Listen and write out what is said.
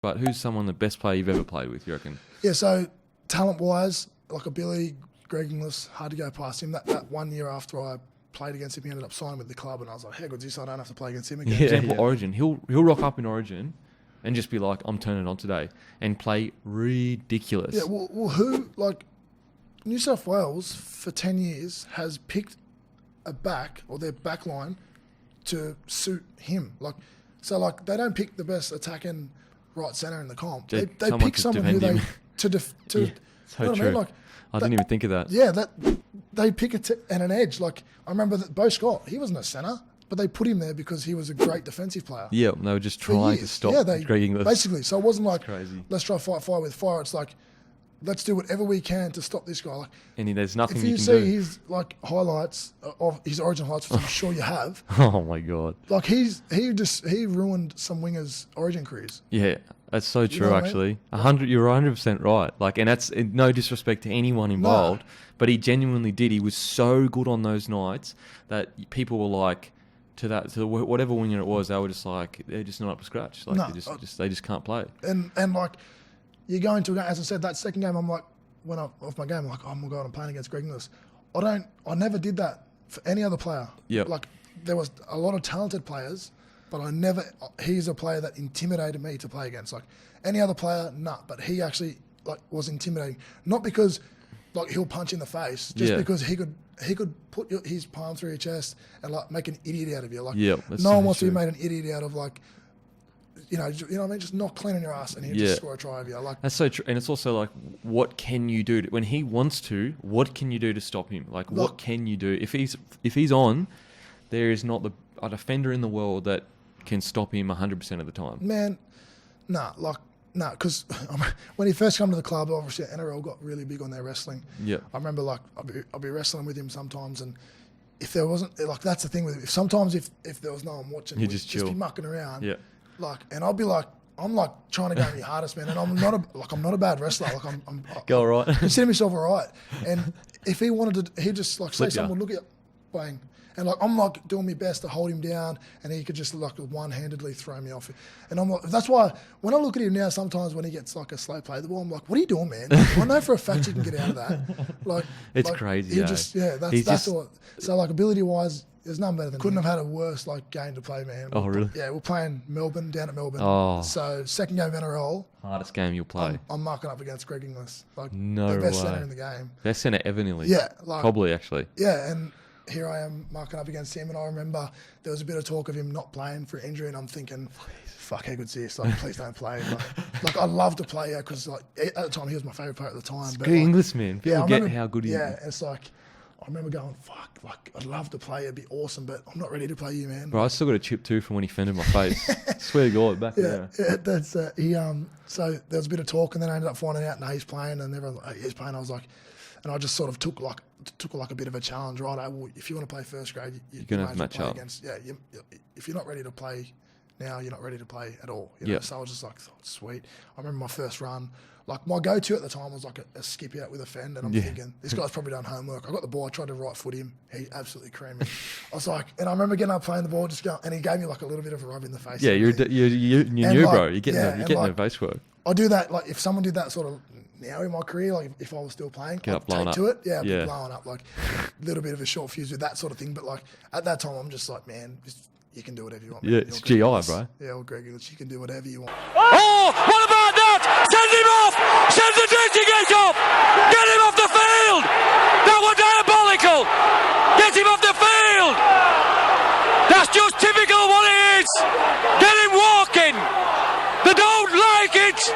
But who's the best player you've ever played with, you reckon? Yeah, so talent-wise, like a Billy, Greg Inglis, hard to go past him. That 1 year after I played against him, he ended up signing with the club, and I was like, how good's this? I don't have to play against him again. For example, Origin. He'll rock up in Origin and just be like, I'm turning on today, and play ridiculous. Yeah, well, who, like, New South Wales for 10 years has picked a back, or their back line, to suit him. So they don't pick the best attacking right centre in the comp. They pick someone who they... So true. I mean? I didn't even think of that. Yeah, they pick and an edge. Like, I remember that Bo Scott, he wasn't a centre, but they put him there because he was a great defensive player. Yeah, they were just trying to stop Greg Inglis. Basically, so it wasn't like, crazy. Let's try fight fire with fire. It's like, let's do whatever we can to stop this guy. Like, and there's nothing you can do. If you see his highlights of his Origin highlights, which I'm sure you have. Oh my god! Like he ruined some wingers' Origin careers. Yeah, that's so true. Actually, 100. You're 100% right. Like, and that's no disrespect to anyone involved, but he genuinely did. He was so good on those nights that people were like, to whatever winger it was, they were just like, they're just not up to scratch. Like they just can't play. And like, you're going to a game, as I said, that second game, I'm like, when I'm off my game, I'm like, oh my god, I'm playing against Greg Inglis. I never did that for any other player. Yeah. Like, there was a lot of talented players, but he's a player that intimidated me to play against. Like, any other player, but he actually was intimidating. Not because he'll punch in the face, just because he could put his palm through your chest and make an idiot out of you. Like, no one wants to be made an idiot out of, like, you know what I mean? Just not cleaning your ass and he'll just score a try over you. Like, that's so true. And it's also like, what can you do when he wants to? What can you do to stop him? Like, what can you do if he's on? There is not a defender in the world that can stop him 100% of the time. Man, because when he first came to the club, obviously NRL got really big on their wrestling. Yeah, I remember I'll be wrestling with him sometimes, and if there wasn't, that's the thing with him. Sometimes if there was no one watching, he'd just chill, be mucking around. Yeah, and I'll be like, I'm like trying to go my hardest, man, and I'm not a bad wrestler. Like I'm go all right. I consider myself all right. And if he wanted to, he'd just say someone would look at, bang. And I'm doing my best to hold him down, and he could just one-handedly throw me off. And I'm like, that's why when I look at him now, sometimes when he gets a slow play the ball, I'm like, what are you doing, man? I know for a fact you can get out of that. It's crazy. That's all. So ability-wise, there's none better than him. Couldn't have had a worse game to play, man. Oh really? Yeah, we're playing Melbourne, down at Melbourne. Oh. So second game of NRL. Hardest game you'll play. I'm marking up against Greg Inglis, no the best way. centre in the game. Best centre ever, nearly. Yeah, probably actually. Yeah, and here I am marking up against him, and I remember there was a bit of talk of him not playing for injury, and I'm thinking, fuck, how good's this? Please don't play. I'd love to play because at the time he was my favourite player at the time. But English, man. People get how good he is. Yeah, it's I remember going, fuck, I'd love to play. It'd be awesome, but I'm not ready to play you, man. Bro, I still got a chip too from when he fended my face. Swear to God, back there. Yeah, that's so there was a bit of talk, and then I ended up finding out, no, he's playing, and everyone was like, he's playing. I was like, and I just sort of took a bit of a challenge, right? Well, if you want to play first grade, you're going to have to match up. If you're not ready to play now, you're not ready to play at all. So I was just like, oh, sweet. I remember my first run. My go-to at the time was a skip out with a fend, and I'm thinking, this guy's probably done homework. I got the ball, I tried to right foot him. He absolutely creamed me. I was like, and I remember getting up playing the ball, just going, and he gave me a little bit of a rub in the face. Yeah, you're new, bro. You're getting the face work. I do that, if someone did that sort of now in my career, if I was still playing, I'd take to it. Yeah, I'd be blowing up, a little bit of a short fuse with that sort of thing. But at that time, I'm just like, man, you can do whatever you want. Man. Yeah, it's GI, bro. Yeah, well, Greg, you can do whatever you want. Oh, what about that? Send him off! Send the dressing gate off!